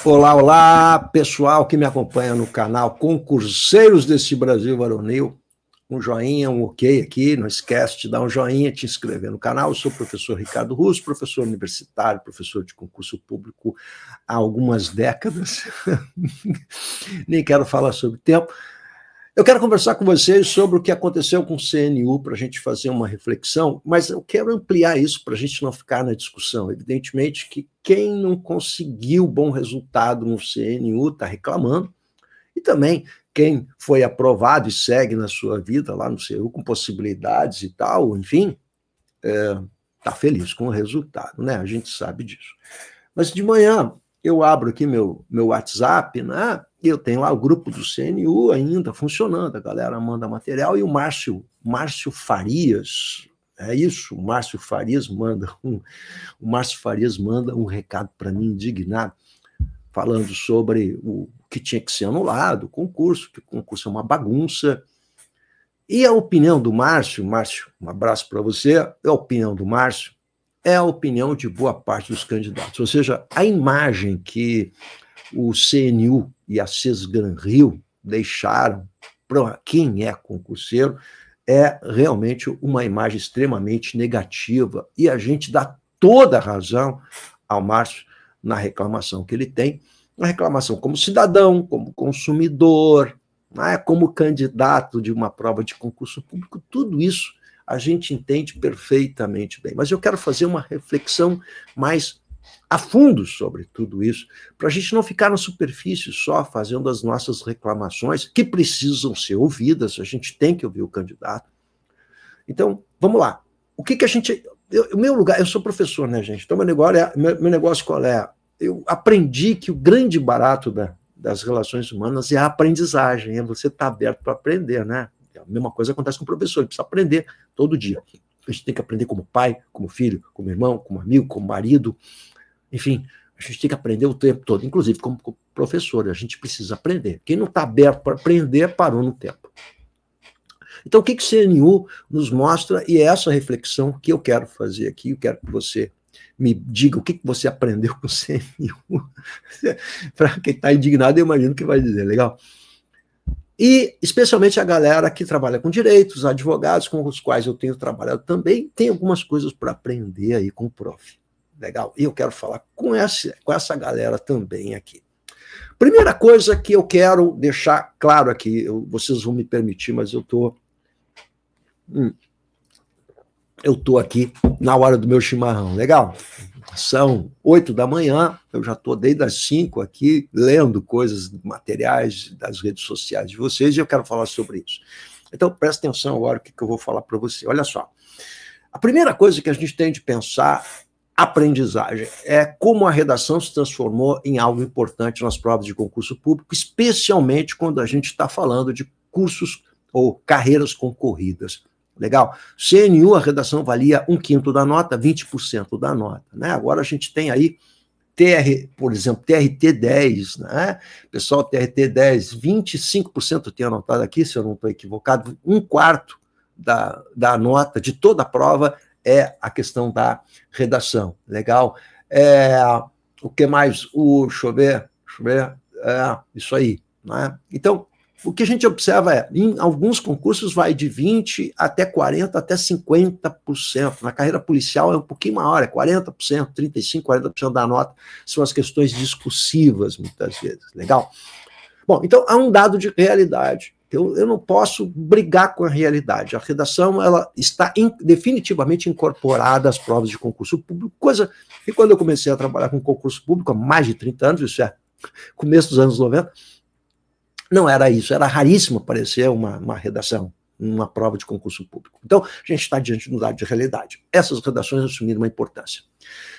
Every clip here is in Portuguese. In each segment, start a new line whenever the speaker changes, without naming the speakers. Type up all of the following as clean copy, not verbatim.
Olá, olá, pessoal que me acompanha no canal Concurseiros desse Brasil Varonil. Um joinha, um ok aqui, não esquece de dar um joinha, te inscrever no canal. Eu sou o professor Ricardo Russo, professor universitário, professor de concurso público há algumas décadas. Nem quero falar sobre o tempo. Eu quero conversar com vocês sobre o que aconteceu com o CNU, para a gente fazer uma reflexão, mas eu quero ampliar isso para a gente não ficar na discussão. Evidentemente que quem não conseguiu bom resultado no CNU está reclamando, e também quem foi aprovado e segue na sua vida lá no CNU com possibilidades e tal, enfim, está feliz com o resultado, né? A gente sabe disso. Mas de manhã eu abro aqui meu WhatsApp, né? E eu tenho lá o grupo do CNU ainda funcionando, a galera manda material, e o Márcio Farias, é isso, o Márcio Farias manda um recado para mim indignado, falando sobre o que tinha que ser anulado, o concurso, que o concurso é uma bagunça. E a opinião do Márcio, um abraço para você, a opinião do Márcio é a opinião de boa parte dos candidatos, ou seja, a imagem que o CNU e a Sesgran-Rio deixaram para quem é concurseiro é realmente uma imagem extremamente negativa, e a gente dá toda a razão ao Márcio na reclamação que ele tem, na reclamação como cidadão, como consumidor, né, como candidato de uma prova de concurso público, tudo isso a gente entende perfeitamente bem. Mas eu quero fazer uma reflexão mais a fundo sobre tudo isso, para a gente não ficar na superfície só fazendo as nossas reclamações, que precisam ser ouvidas, a gente tem que ouvir o candidato. Então, vamos lá. O que a gente... O meu lugar, eu sou professor, né, gente? Então, meu negócio qual é? Eu aprendi que o grande barato das relações humanas é a aprendizagem, é você estar aberto para aprender, né? A mesma coisa acontece com o professor, ele precisa aprender todo dia. A gente tem que aprender como pai, como filho, como irmão, como amigo, como marido. Enfim, a gente tem que aprender o tempo todo, inclusive como professor, a gente precisa aprender. Quem não está aberto para aprender, parou no tempo. Então, o que o CNU nos mostra, e é essa reflexão que eu quero fazer aqui, eu quero que você me diga o que você aprendeu com o CNU. Para quem está indignado, eu imagino que vai dizer, legal? E, especialmente, a galera que trabalha com direitos, advogados, com os quais eu tenho trabalhado também, tem algumas coisas para aprender aí com o prof. Legal? E eu quero falar com essa galera também aqui. Primeira coisa que eu quero deixar claro aqui, vocês vão me permitir, mas eu tô aqui na hora do meu chimarrão, legal? São 8 da manhã, eu já estou desde as 5 aqui, lendo coisas, materiais das redes sociais de vocês, e eu quero falar sobre isso. Então, presta atenção agora o que eu vou falar para você. Olha só, a primeira coisa que a gente tem de pensar, aprendizagem, é como a redação se transformou em algo importante nas provas de concurso público, especialmente quando a gente está falando de cursos ou carreiras concorridas. Legal? CNU, a redação valia 1/5 da nota, 20% da nota. Né? Agora a gente tem aí, por exemplo, TRT 10, né? Pessoal, TRT 10, 25% eu tenho anotado aqui, se eu não estou equivocado, 1/4 da nota de toda a prova é a questão da redação, legal? O que mais? Deixa eu ver, isso aí, né? Então, o que a gente observa em alguns concursos vai de 20% até 40%, até 50%. Na carreira policial é um pouquinho maior, é 40%, 35%, 40% da nota são as questões discursivas, muitas vezes, legal? Bom, então há um dado de realidade. Eu não posso brigar com a realidade. A redação ela está definitivamente incorporada às provas de concurso público, coisa que quando eu comecei a trabalhar com concurso público há mais de 30 anos, isso é começo dos anos 90, não era isso, era raríssimo aparecer uma redação, uma prova de concurso público. Então, a gente está diante de um dado de realidade. Essas redações assumiram uma importância.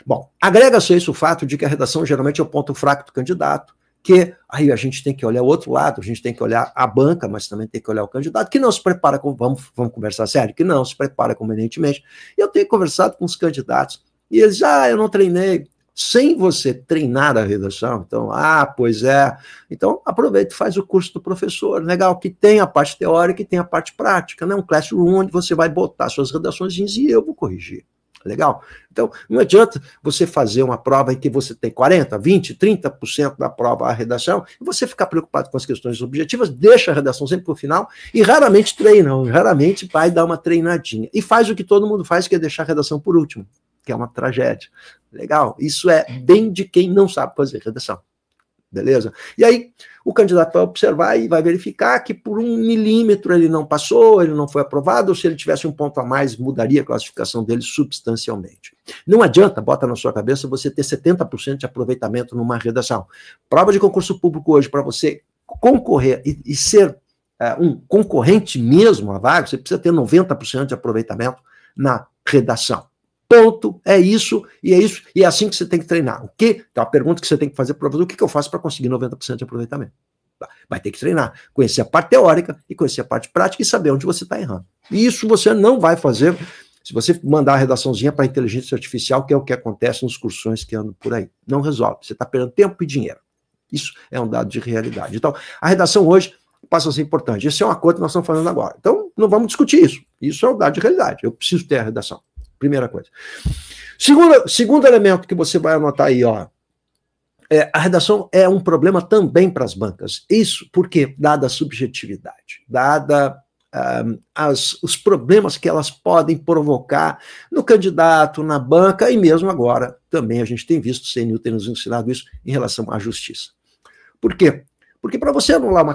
Bom, agrega-se a isso o fato de que a redação geralmente é o ponto fraco do candidato, que aí a gente tem que olhar o outro lado, a gente tem que olhar a banca, mas também tem que olhar o candidato, que não se prepara, vamos conversar sério, que não se prepara convenientemente. Eu tenho conversado com os candidatos, e eles, eu não treinei. Sem você treinar a redação, então, pois é. Então, aproveita e faz o curso do professor, legal, que tem a parte teórica e tem a parte prática, né? Um classroom onde você vai botar suas redações e eu vou corrigir. Legal? Então, não adianta você fazer uma prova em que você tem 40%, 20%, 30% da prova a redação, e você ficar preocupado com as questões objetivas, deixa a redação sempre para o final, e raramente treina, raramente vai dar uma treinadinha. E faz o que todo mundo faz, que é deixar a redação por último, que é uma tragédia. Legal? Isso é bem de quem não sabe fazer redação. Beleza? E aí, o candidato vai observar e vai verificar que por 1 milímetro ele não passou, ele não foi aprovado, ou se ele tivesse um ponto a mais, mudaria a classificação dele substancialmente. Não adianta, bota na sua cabeça, você ter 70% de aproveitamento numa redação. Prova de concurso público hoje, para você concorrer e ser um concorrente mesmo à vaga, você precisa ter 90% de aproveitamento na redação. Ponto, é isso, e é assim que você tem que treinar. O que? Então, a pergunta que você tem que fazer para o professor, o que eu faço para conseguir 90% de aproveitamento? Vai ter que treinar, conhecer a parte teórica e conhecer a parte prática e saber onde você está errando. E isso você não vai fazer se você mandar a redaçãozinha para a inteligência artificial, que é o que acontece nos cursões que andam por aí. Não resolve, você está perdendo tempo e dinheiro. Isso é um dado de realidade. Então, a redação hoje passa a ser importante. Esse é um acordo que nós estamos fazendo agora. Então, não vamos discutir isso. Isso é um dado de realidade. Eu preciso ter a redação. Primeira coisa. Segundo elemento que você vai anotar aí, ó, a redação é um problema também para as bancas. Isso porque, dada a subjetividade, dada os problemas que elas podem provocar no candidato, na banca, e mesmo agora, também a gente tem visto, o CNU tem nos ensinado isso em relação à justiça. Por quê? Porque para você anular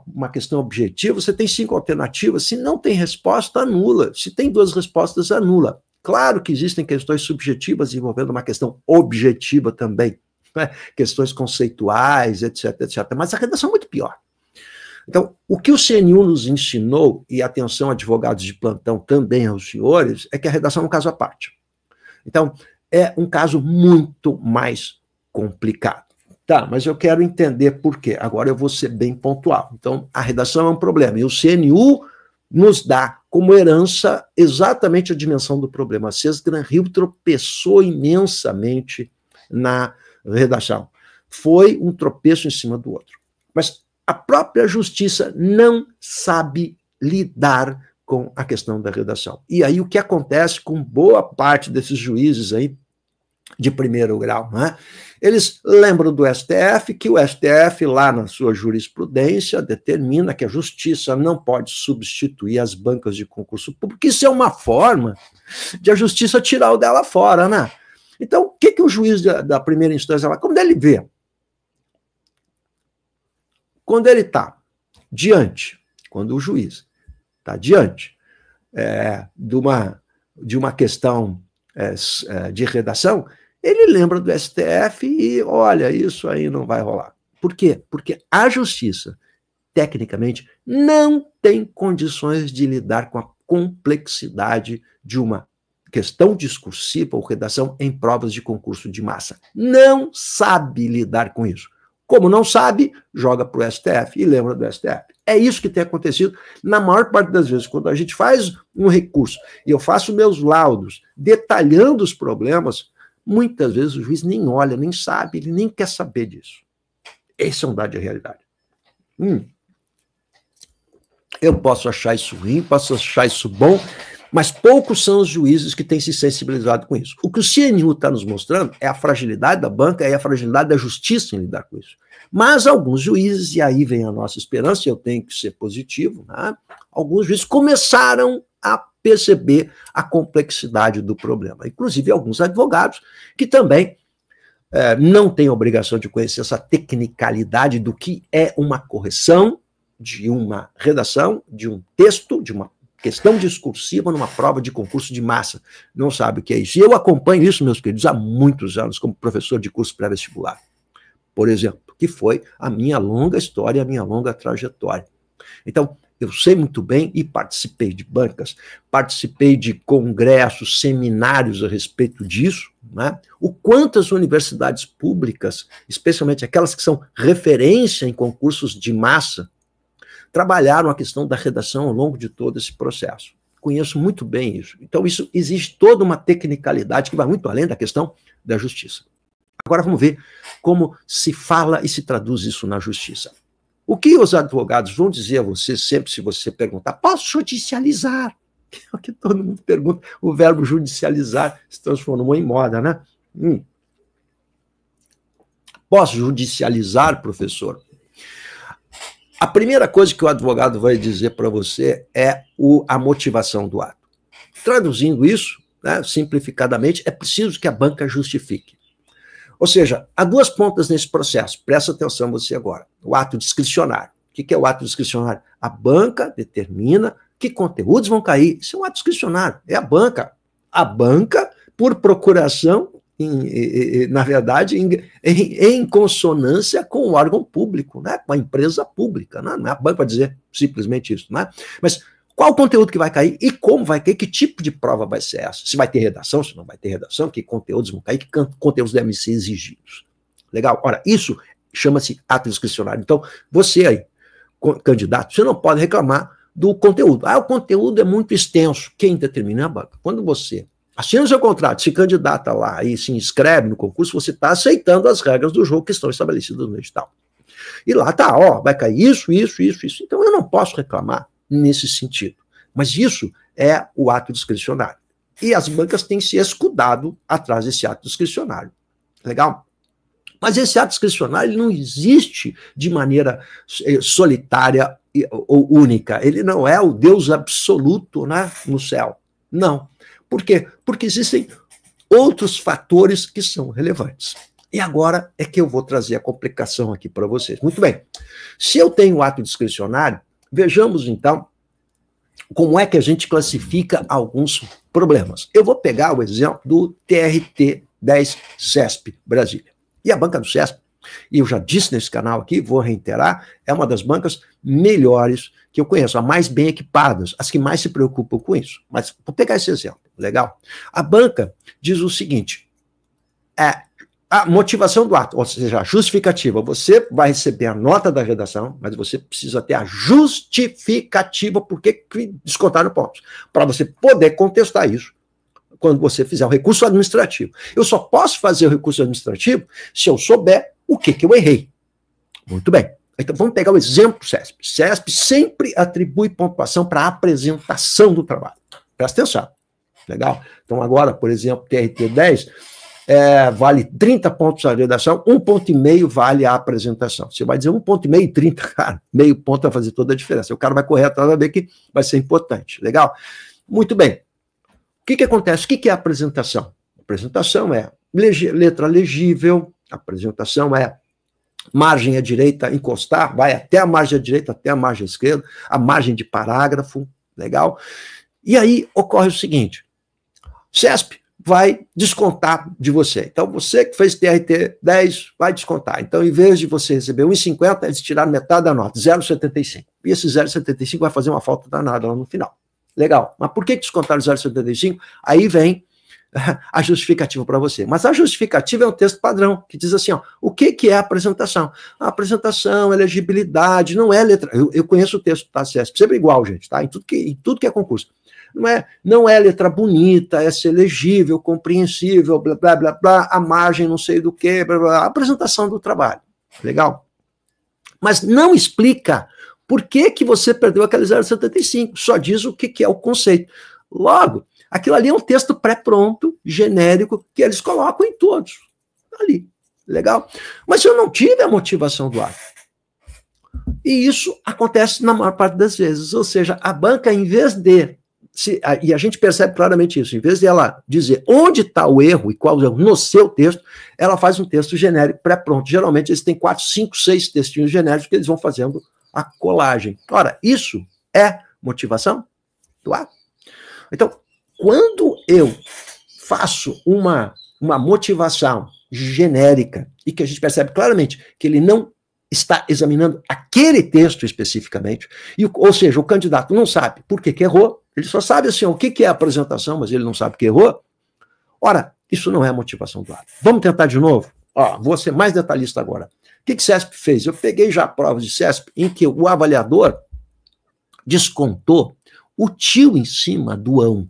uma questão objetiva, você tem 5 alternativas. Se não tem resposta, anula. Se tem 2 respostas, anula. Claro que existem questões subjetivas envolvendo uma questão objetiva também, né? Questões conceituais, etc, etc. Mas a redação é muito pior. Então, o que o CNU nos ensinou, e atenção, advogados de plantão também aos senhores, é que a redação é um caso à parte. Então, é um caso muito mais complicado. Tá, mas eu quero entender por quê. Agora eu vou ser bem pontual. Então, a redação é um problema, e o CNU nos dá como herança exatamente a dimensão do problema. A CES Gran Rio tropeçou imensamente na redação. Foi um tropeço em cima do outro. Mas a própria justiça não sabe lidar com a questão da redação. E aí o que acontece com boa parte desses juízes aí de primeiro grau, né? Eles lembram do STF, que o STF, lá na sua jurisprudência, determina que a justiça não pode substituir as bancas de concurso público. Isso é uma forma de a justiça tirar o dela fora, né? Então, o que o juiz da primeira instância vai? Quando ele vê, quando ele está diante, quando o juiz está diante de uma questão de redação, ele lembra do STF e, olha, isso aí não vai rolar. Por quê? Porque a justiça, tecnicamente, não tem condições de lidar com a complexidade de uma questão discursiva ou redação em provas de concurso de massa. Não sabe lidar com isso. Como não sabe, joga para o STF e lembra do STF. É isso que tem acontecido na maior parte das vezes. Quando a gente faz um recurso e eu faço meus laudos detalhando os problemas, muitas vezes o juiz nem olha, nem sabe, ele nem quer saber disso. Esse é um dado de realidade. Eu posso achar isso ruim, posso achar isso bom, mas poucos são os juízes que têm se sensibilizado com isso. O que o CNU está nos mostrando é a fragilidade da banca e a fragilidade da justiça em lidar com isso. Mas alguns juízes, e aí vem a nossa esperança, e eu tenho que ser positivo, né? Alguns juízes começaram a perceber a complexidade do problema. Inclusive alguns advogados que também não têm obrigação de conhecer essa tecnicalidade do que é uma correção de uma redação, de um texto, de uma questão discursiva numa prova de concurso de massa. Não sabe o que é isso. E eu acompanho isso, meus queridos, há muitos anos, como professor de curso pré-vestibular, por exemplo, que foi a minha longa história, a minha longa trajetória. Então, eu sei muito bem e participei de bancas, participei de congressos, seminários a respeito disso, né? O quanto as universidades públicas, especialmente aquelas que são referência em concursos de massa, trabalharam a questão da redação ao longo de todo esse processo. Conheço muito bem isso. Então, isso existe toda uma tecnicalidade que vai muito além da questão da justiça. Agora vamos ver como se fala e se traduz isso na justiça. O que os advogados vão dizer a você sempre se você perguntar, posso judicializar? Que é o que todo mundo pergunta. O verbo judicializar se transformou em moda, né? Posso judicializar, professor? A primeira coisa que o advogado vai dizer para você é a motivação do ato. Traduzindo isso, né, simplificadamente, é preciso que a banca justifique. Ou seja, há duas pontas nesse processo. Presta atenção você agora. O ato discricionário. O que é o ato discricionário? A banca determina que conteúdos vão cair. Isso é um ato discricionário. É a banca. A banca, por procuração, na verdade, em consonância com o órgão público, né? Com a empresa pública. Não é a banca para dizer simplesmente isso. Né? Mas qual o conteúdo que vai cair e como vai cair, que tipo de prova vai ser essa? Se vai ter redação, se não vai ter redação, que conteúdos vão cair, que conteúdos devem ser exigidos. Legal? Ora, isso chama-se ato discricionário. Então, você aí, candidato, você não pode reclamar do conteúdo. O conteúdo é muito extenso. Quem determina é a banca. Quando você assina o seu contrato, se candidata lá e se inscreve no concurso, você está aceitando as regras do jogo que estão estabelecidas no edital. E lá está, vai cair isso. Então, eu não posso reclamar nesse sentido. Mas isso é o ato discricionário. E as bancas têm se escudado atrás desse ato discricionário. Legal? Mas esse ato discricionário ele não existe de maneira solitária ou única. Ele não é o Deus absoluto, né, no céu. Não. Por quê? Porque existem outros fatores que são relevantes. E agora é que eu vou trazer a complicação aqui para vocês. Muito bem. Se eu tenho o ato discricionário, vejamos, então, como é que a gente classifica alguns problemas. Eu vou pegar o exemplo do TRT-10 CESP Brasília. E a banca do CESP, e eu já disse nesse canal aqui, vou reiterar, é uma das bancas melhores que eu conheço, as mais bem equipadas, as que mais se preocupam com isso. Mas vou pegar esse exemplo, legal? A banca diz o seguinte, a motivação do ato, ou seja, a justificativa, você vai receber a nota da redação, mas você precisa ter a justificativa por que descontaram pontos, para você poder contestar isso quando você fizer o recurso administrativo. Eu só posso fazer o recurso administrativo se eu souber o que eu errei. Muito bem. Então, vamos pegar o exemplo do CESP. CESP sempre atribui pontuação para a apresentação do trabalho. Presta atenção. Legal? Então, agora, por exemplo, TRT-10 vale 30 pontos a redação, 1,5 ponto vale a apresentação. Você vai dizer 1,5 ponto e 30, cara, meio ponto vai fazer toda a diferença. O cara vai correr atrás, vai ver que vai ser importante. Legal? Muito bem. O que acontece? O que é a apresentação? A apresentação é letra legível, a apresentação é margem à direita, encostar, vai até a margem à direita, até a margem à esquerda, a margem de parágrafo, legal? E aí ocorre o seguinte, CESP vai descontar de você. Então, você que fez TRT-10 vai descontar. Então, em vez de você receber 1,50, eles tiraram metade da nota, 0,75. E esse 0,75 vai fazer uma falta danada lá no final. Legal. Mas por que descontaram 0,75? Aí vem a justificativa para você. Mas a justificativa é um texto padrão, que diz assim, o que é a apresentação? A apresentação, elegibilidade, não é letra... Eu conheço o texto da CESP, sempre igual, gente, tá? Em tudo que é concurso. Não é letra bonita, é ser legível, compreensível, blá, blá, blá, blá, a margem não sei do que, blá, blá, a apresentação do trabalho. Legal? Mas não explica por que você perdeu aquele 0,75, só diz o que é o conceito. Logo, aquilo ali é um texto pré-pronto, genérico, que eles colocam em todos. Ali. Legal? Mas eu não tive a motivação do ato. E isso acontece na maior parte das vezes. Ou seja, a banca, em vez de... e a gente percebe claramente isso. Em vez de ela dizer onde está o erro e qual é o erro no seu texto, ela faz um texto genérico pré-pronto. Geralmente eles têm 4, 5, 6 textinhos genéricos que eles vão fazendo a colagem. Ora, isso é motivação do ato. Então, quando eu faço uma motivação genérica e que a gente percebe claramente que ele não está examinando aquele texto especificamente, ou seja, o candidato não sabe por que errou, ele só sabe assim, o que é a apresentação, mas ele não sabe que errou. Ora, isso não é a motivação do ato. Vamos tentar de novo? Vou ser mais detalhista agora. O que CESP fez? Eu peguei já provas de CESP em que o avaliador descontou o tio em cima do ão.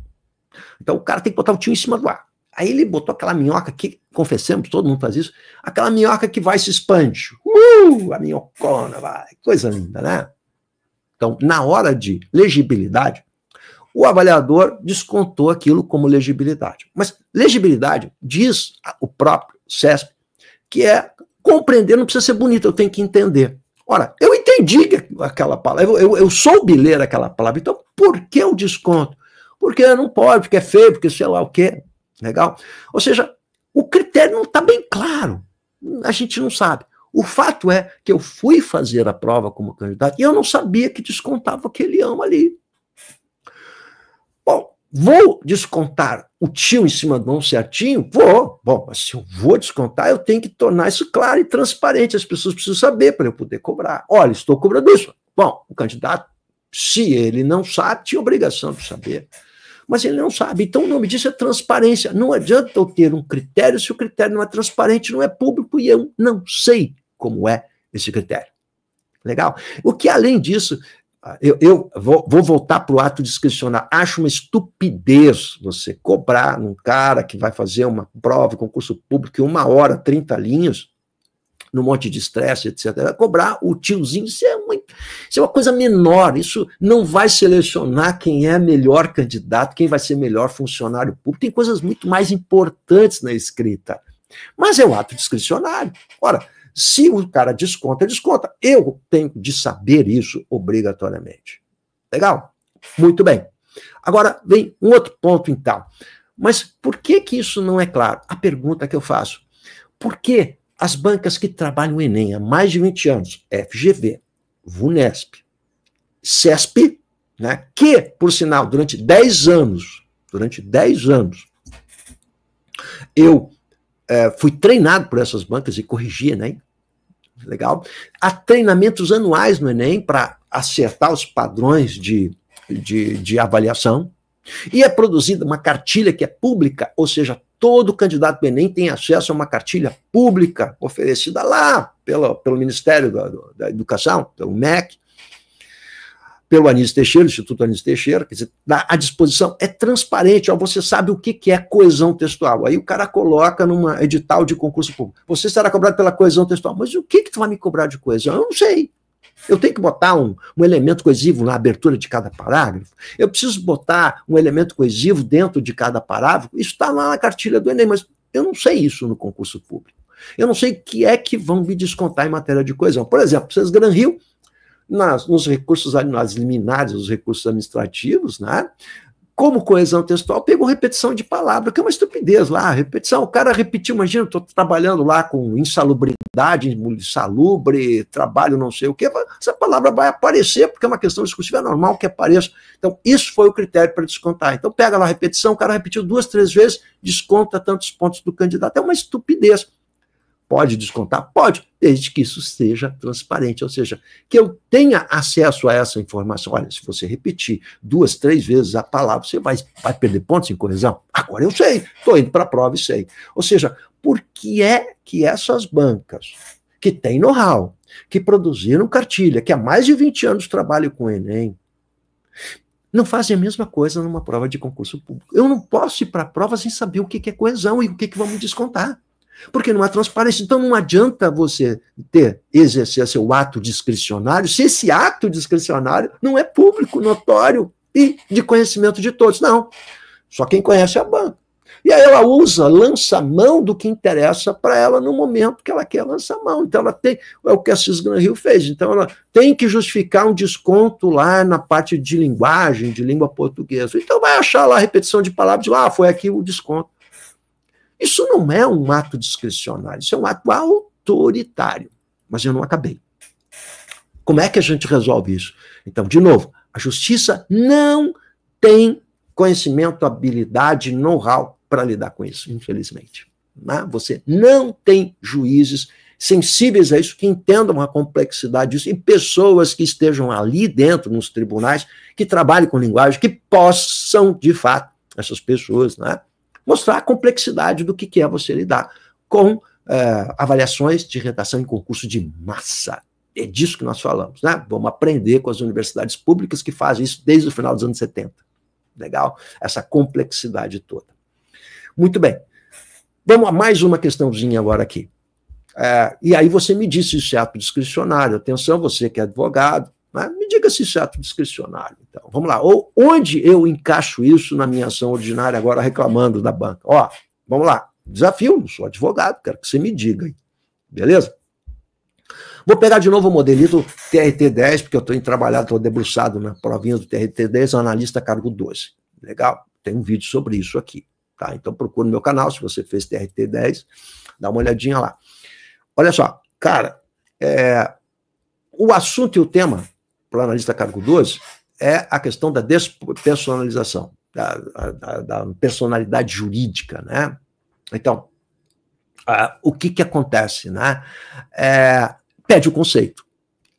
Então o cara tem que botar o tio em cima do A. Aí ele botou aquela minhoca que, confessemos, todo mundo faz isso, aquela minhoca que vai se expande. A minhocona, vai. Coisa linda, né? Então, na hora de legibilidade, o avaliador descontou aquilo como legibilidade. Mas legibilidade, diz o próprio CESP, que é compreender, não precisa ser bonito, eu tenho que entender. Ora, eu entendi aquela palavra, eu soube ler aquela palavra, então por que o desconto? Porque não pode, porque é feio, porque sei lá o quê. Legal? Ou seja, o critério não está bem claro. A gente não sabe. O fato é que eu fui fazer a prova como candidato e eu não sabia que descontava aquele ano ali. Bom, vou descontar o tio em cima do mão certinho? Vou. Bom, mas se eu vou descontar, eu tenho que tornar isso claro e transparente. As pessoas precisam saber para eu poder cobrar. Olha, estou cobrando isso. Bom, o candidato, se ele não sabe, tinha obrigação de saber. Mas ele não sabe. Então o nome disso é transparência. Não adianta eu ter um critério se o critério não é transparente, não é público e eu não sei como é esse critério. Legal? O que, além disso, eu vou voltar para o ato discricionário. Acho uma estupidez você cobrar um cara que vai fazer uma prova, concurso público, 1 hora, 30 linhas, num monte de estresse, etc. Cobrar o tiozinho, isso é uma coisa menor, isso não vai selecionar quem é melhor candidato, quem vai ser melhor funcionário público, tem coisas muito mais importantes na escrita. Mas é o ato discricionário. Ora, se o cara desconta, desconta. Eu tenho de saber isso obrigatoriamente. Legal? Muito bem. Agora vem um outro ponto, então. Mas por que isso não é claro? A pergunta que eu faço. Por que as bancas que trabalham no Enem há mais de 20 anos, FGV, VUNESP, CESP, né, que, por sinal, durante 10 anos, eu fui treinado por essas bancas e corrigi Enem, legal? Há treinamentos anuais no Enem para acertar os padrões de avaliação, e é produzida uma cartilha que é pública, ou seja, todo candidato do Enem tem acesso a uma cartilha pública oferecida lá pelo Ministério da Educação, pelo MEC, pelo Anísio Teixeira, Instituto Anísio Teixeira, quer dizer, à disposição, é transparente, ó, você sabe o que é coesão textual. Aí o cara coloca numa edital de concurso público, você será cobrado pela coesão textual, mas o que tu vai me cobrar de coesão? Eu não sei. Eu tenho que botar um elemento coesivo na abertura de cada parágrafo? Eu preciso botar um elemento coesivo dentro de cada parágrafo? Isso está lá na cartilha do Enem, mas eu não sei isso no concurso público. Eu não sei o que é que vão me descontar em matéria de coesão. Por exemplo, vocês Gran Rio, nos recursos, nas liminares, os recursos administrativos, né? Como coesão textual, pegou repetição de palavra, que é uma estupidez lá, repetição, o cara repetiu, imagina, estou trabalhando lá com insalubridade, insalubre, trabalho não sei o quê, essa palavra vai aparecer, porque é uma questão discursiva, é normal que apareça. Então, isso foi o critério para descontar. Então, pega lá a repetição, o cara repetiu 2, 3 vezes, desconta tantos pontos do candidato, é uma estupidez. Pode descontar? Pode, desde que isso seja transparente, ou seja, que eu tenha acesso a essa informação. Olha, se você repetir 2, 3 vezes a palavra, você vai perder pontos em coesão? Agora eu sei, estou indo para a prova e sei. Ou seja, por que é que essas bancas, que têm know-how, que produziram cartilha, que há mais de 20 anos trabalham com o Enem, não fazem a mesma coisa numa prova de concurso público? Eu não posso ir para a prova sem saber o que é coesão e o que vão me descontar. Porque não há transparência. Então não adianta você exercer seu ato discricionário se esse ato discricionário não é público, notório e de conhecimento de todos. Não. Só quem conhece a banca. E aí ela lança mão do que interessa para ela no momento que ela quer lançar mão. Então ela tem, é o que a CIS Gran Rio fez. Então ela tem que justificar um desconto lá na parte de linguagem, de língua portuguesa. Então vai achar lá a repetição de palavras, foi aqui o desconto. Isso não é um ato discricionário, isso é um ato autoritário. Mas eu não acabei. Como é que a gente resolve isso? Então, de novo, a justiça não tem conhecimento, habilidade, know-how para lidar com isso, infelizmente. Né? Você não tem juízes sensíveis a isso, que entendam a complexidade disso, e pessoas que estejam ali dentro, nos tribunais, que trabalhem com linguagem, que possam, de fato, essas pessoas, né, mostrar a complexidade do que é você lidar com avaliações de redação em concurso de massa. É disso que nós falamos, né? Vamos aprender com as universidades públicas que fazem isso desde o final dos anos 70. Legal? Essa complexidade toda. Muito bem. Vamos a mais uma questãozinha agora aqui. E aí você me disse isso é ato discricionário. Atenção, você que é advogado, Mas me diga se isso é ato discricionário. Então, vamos lá. Ou onde eu encaixo isso na minha ação ordinária, agora reclamando da banca? Ó, vamos lá. Desafio, não sou advogado, quero que você me diga aí. Beleza? Vou pegar de novo o modelito TRT-10, porque eu estou trabalhando, estou debruçado na provinha do TRT-10, analista cargo 12. Legal? Tem um vídeo sobre isso aqui. Tá? Então procura no meu canal, se você fez TRT-10, dá uma olhadinha lá. Olha só, cara, o assunto e o tema para o analista cargo 12 é a questão da despersonalização, da personalidade jurídica, né? Então, o que acontece, né? Pede o conceito.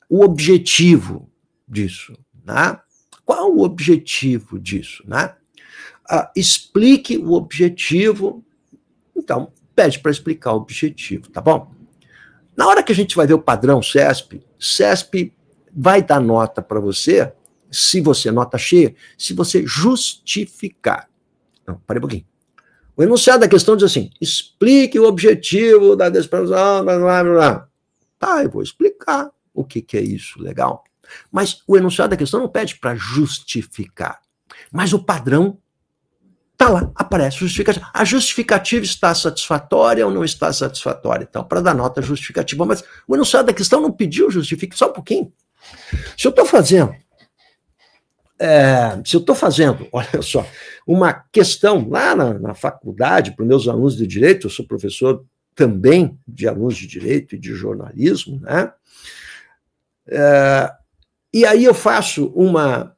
O objetivo disso, né? Qual o objetivo disso, né? Explique o objetivo. Então, pede para explicar o objetivo, tá bom? Na hora que a gente vai ver o padrão CESP, CESP vai dar nota para você, se você, nota cheia, se você justificar. Não, parei um pouquinho. O enunciado da questão diz assim, explique o objetivo da despersonalização, blá, blá, blá. Tá, eu vou explicar o que é isso, legal. Mas o enunciado da questão não pede para justificar. Mas o padrão está lá, aparece justificativa. A justificativa está satisfatória ou não está satisfatória? Então, para dar nota justificativa. Mas o enunciado da questão não pediu justifique, só um pouquinho. Se eu estou fazendo, olha só, uma questão lá na faculdade, para os meus alunos de direito, eu sou professor também de alunos de direito e de jornalismo, né? E aí eu faço uma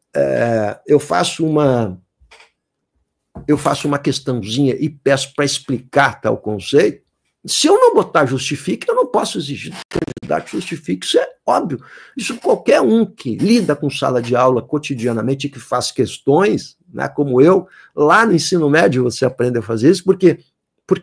questãozinha e peço para explicar tal conceito. Se eu não botar justifique, eu não posso exigir que o candidato justifique, isso é óbvio. Isso qualquer um que lida com sala de aula cotidianamente e que faz questões, né, como eu, lá no ensino médio você aprende a fazer isso, porque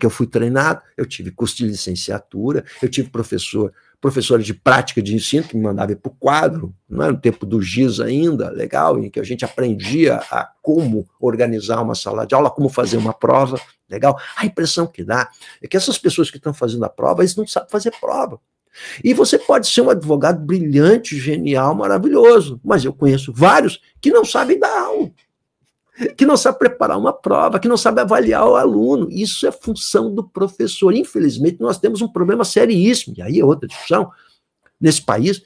eu fui treinado, eu tive curso de licenciatura, eu tive professora de prática de ensino que me mandava ir para o quadro, não era no tempo do GIS ainda, legal, em que a gente aprendia a como organizar uma sala de aula, como fazer uma prova, legal. A impressão que dá é que essas pessoas que estão fazendo a prova, eles não sabem fazer prova. E você pode ser um advogado brilhante, genial, maravilhoso, mas eu conheço vários que não sabem dar aula, que não sabe preparar uma prova, que não sabe avaliar o aluno. Isso é função do professor. Infelizmente, nós temos um problema seríssimo, e aí é outra discussão, nesse país,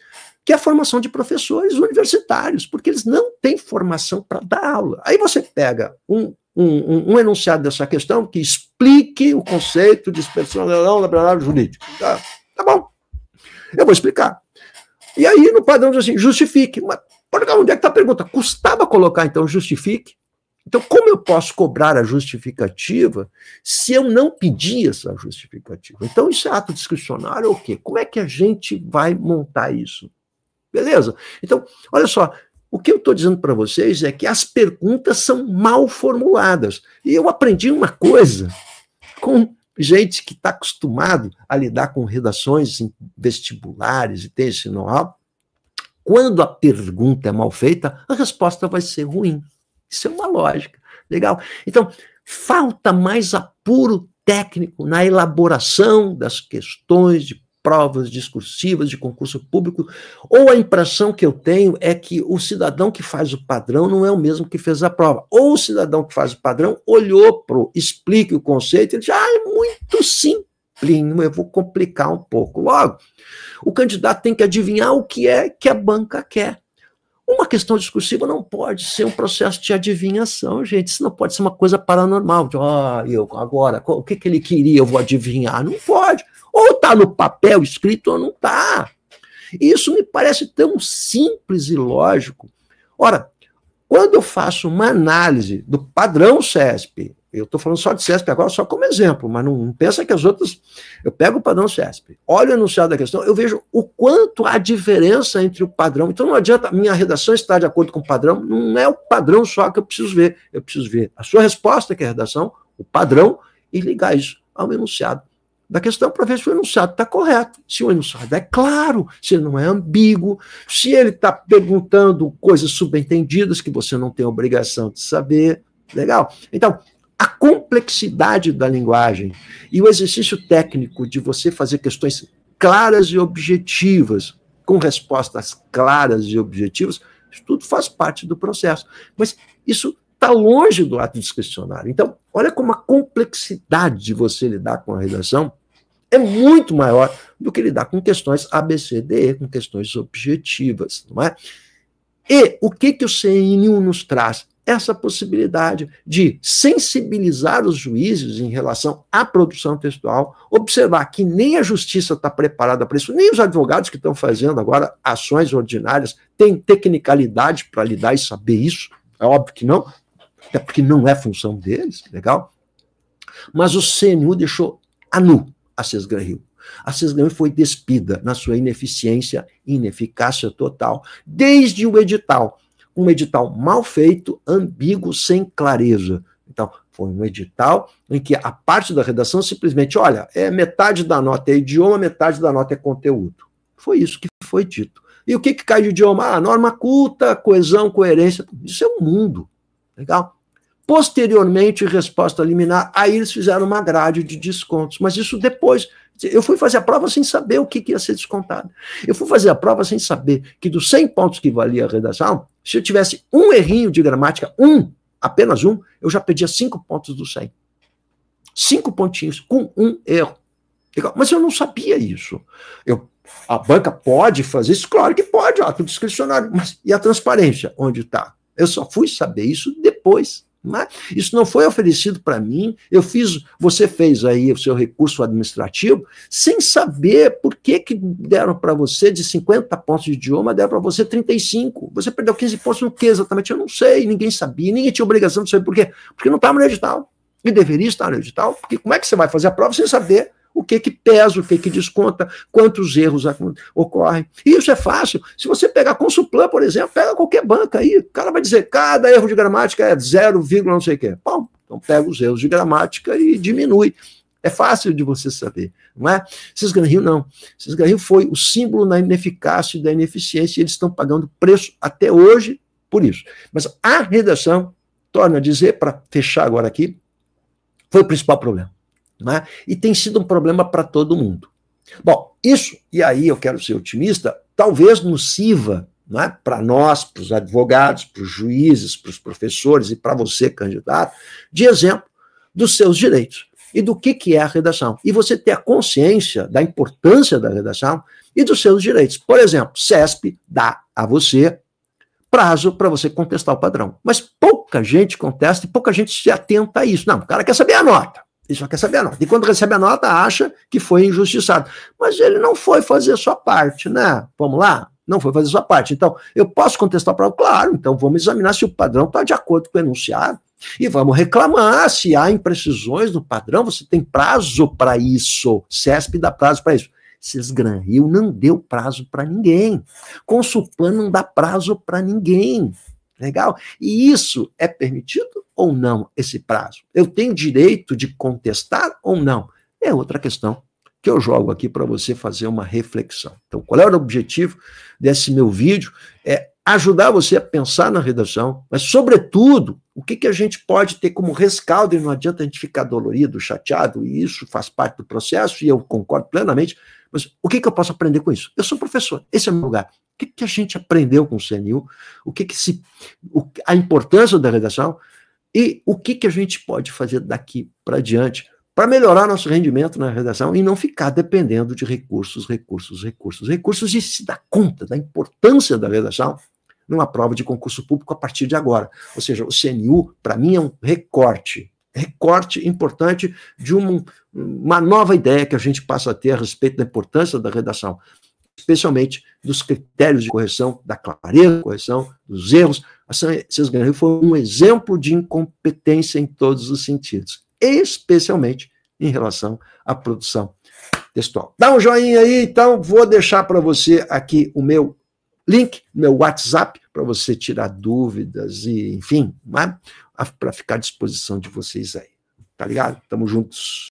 que é a formação de professores universitários, porque eles não têm formação para dar aula. Aí você pega um enunciado dessa questão que explique o conceito de personalidade jurídica. Tá bom, eu vou explicar. E aí, no padrão, diz assim, justifique. Mas, onde é que está a pergunta? Custava colocar, então, justifique? Então, como eu posso cobrar a justificativa se eu não pedir essa justificativa? Então, isso é ato discricionário ou o quê? Como é que a gente vai montar isso? Beleza? Então, olha só, o que eu estou dizendo para vocês é que as perguntas são mal formuladas. E eu aprendi uma coisa com gente que está acostumado a lidar com redações vestibulares e tem esse know-how. Quando a pergunta é mal feita, a resposta vai ser ruim. Isso é uma lógica, legal? Então, falta mais apuro técnico na elaboração das questões de provas discursivas de concurso público, ou a impressão que eu tenho é que o cidadão que faz o padrão não é o mesmo que fez a prova. Ou o cidadão que faz o padrão olhou para o explique o conceito e disse, é muito simplinho, eu vou complicar um pouco. Logo, o candidato tem que adivinhar o que é que a banca quer. Uma questão discursiva não pode ser um processo de adivinhação, gente. Isso não pode ser uma coisa paranormal. Agora, o que ele queria, eu vou adivinhar. Não pode. Ou está no papel escrito ou não está. Isso me parece tão simples e lógico. Ora, quando eu faço uma análise do padrão CESP, eu estou falando só de CESP agora, só como exemplo, mas não pensa que as outras... Eu pego o padrão CESP, olho o enunciado da questão, eu vejo o quanto há diferença entre o padrão. Então não adianta a minha redação estar de acordo com o padrão, não é o padrão só que eu preciso ver. Eu preciso ver a sua resposta, que é a redação, o padrão, e ligar isso ao enunciado da questão para ver se o enunciado está correto, se o enunciado é claro, se ele não é ambíguo, se ele está perguntando coisas subentendidas que você não tem obrigação de saber. Legal? Então, a complexidade da linguagem e o exercício técnico de você fazer questões claras e objetivas, com respostas claras e objetivas, isso tudo faz parte do processo. Mas isso está longe do ato discricionário. Então, olha como a complexidade de você lidar com a redação é muito maior do que lidar com questões ABCDE, com questões objetivas, não é? E o que o CNU nos traz? Essa possibilidade de sensibilizar os juízes em relação à produção textual, observar que nem a justiça está preparada para isso, nem os advogados que estão fazendo agora ações ordinárias têm tecnicalidade para lidar e saber isso, é óbvio que não, até porque não é função deles, legal? Mas o CNU deixou a nu a Sesgran-Rio. A Sesgran-Rio foi despida na sua ineficiência e ineficácia total, desde o edital. Um edital mal feito, ambíguo, sem clareza. Então, foi um edital em que a parte da redação simplesmente, olha, metade da nota é idioma, metade da nota é conteúdo. Foi isso que foi dito. E o que cai de idioma? Norma culta, coesão, coerência. Isso é o mundo. Legal? Posteriormente, resposta liminar, aí eles fizeram uma grade de descontos. Mas isso depois. Eu fui fazer a prova sem saber o que ia ser descontado. Eu fui fazer a prova sem saber que dos 100 pontos que valia a redação, se eu tivesse um errinho de gramática, apenas um, eu já perdia 5 pontos dos 100. 5 pontinhos, com um erro. Mas eu não sabia isso. A banca pode fazer isso? Claro que pode, ato discricionário. Mas e a transparência? Onde está? Eu só fui saber isso depois. Isso não foi oferecido para mim, você fez aí o seu recurso administrativo sem saber por que deram para você de 50 pontos de idioma, deram para você 35. Você perdeu 15 pontos no que exatamente? Eu não sei, ninguém sabia, ninguém tinha obrigação de saber por quê. Porque não estava no edital. E deveria estar no edital, porque como é que você vai fazer a prova sem saber o que pesa, o que desconta, quantos erros ocorrem. E isso é fácil. Se você pegar Consulplan, por exemplo, pega qualquer banca aí, o cara vai dizer, cada erro de gramática é 0, não sei o quê. Bom, então pega os erros de gramática e diminui. É fácil de você saber, não é? Sesgran-Rio não. Sesgran-Rio foi o símbolo da ineficácia e da ineficiência, e eles estão pagando preço até hoje por isso. Mas a redação, torna a dizer, para fechar agora aqui, foi o principal problema. Né? E tem sido um problema para todo mundo. Bom, isso, e aí eu quero ser otimista, talvez nos sirva, né, para nós, para os advogados, para os juízes, para os professores e para você, candidato, de exemplo dos seus direitos e do que é a redação. E você ter a consciência da importância da redação e dos seus direitos. Por exemplo, CESP dá a você prazo para você contestar o padrão. Mas pouca gente contesta e pouca gente se atenta a isso. Não, o cara quer saber a nota. Ele só quer saber a nota. E quando recebe a nota, acha que foi injustiçado. Mas ele não foi fazer a sua parte, né? Vamos lá? Não foi fazer a sua parte. Então, eu posso contestar para o claro, então vamos examinar se o padrão está de acordo com o enunciado. E vamos reclamar se há imprecisões no padrão. Você tem prazo para isso. CESP dá prazo para isso. Sesgran-Rio não deu prazo para ninguém. Consulplan não dá prazo para ninguém. Legal? E isso é permitido ou não, esse prazo? Eu tenho direito de contestar ou não? É outra questão que eu jogo aqui para você fazer uma reflexão. Então, qual é o objetivo desse meu vídeo? É ajudar você a pensar na redação, mas, sobretudo, o que a gente pode ter como rescaldo, e não adianta a gente ficar dolorido, chateado, e isso faz parte do processo, e eu concordo plenamente, mas o que eu posso aprender com isso? Eu sou professor, esse é o meu lugar. O que a gente aprendeu com o CNU? A importância da redação e o que a gente pode fazer daqui para diante para melhorar nosso rendimento na redação e não ficar dependendo de recursos e se dar conta da importância da redação numa prova de concurso público a partir de agora. Ou seja, o CNU, para mim, é um recorte importante de uma nova ideia que a gente passa a ter a respeito da importância da redação, especialmente dos critérios de correção, da clareza de correção, dos erros. A Sesgran-Rio foi um exemplo de incompetência em todos os sentidos, especialmente em relação à produção textual. Dá um joinha aí, então, vou deixar para você aqui o meu link, meu WhatsApp, para você tirar dúvidas e, enfim, para ficar à disposição de vocês aí. Tá ligado? Tamo juntos.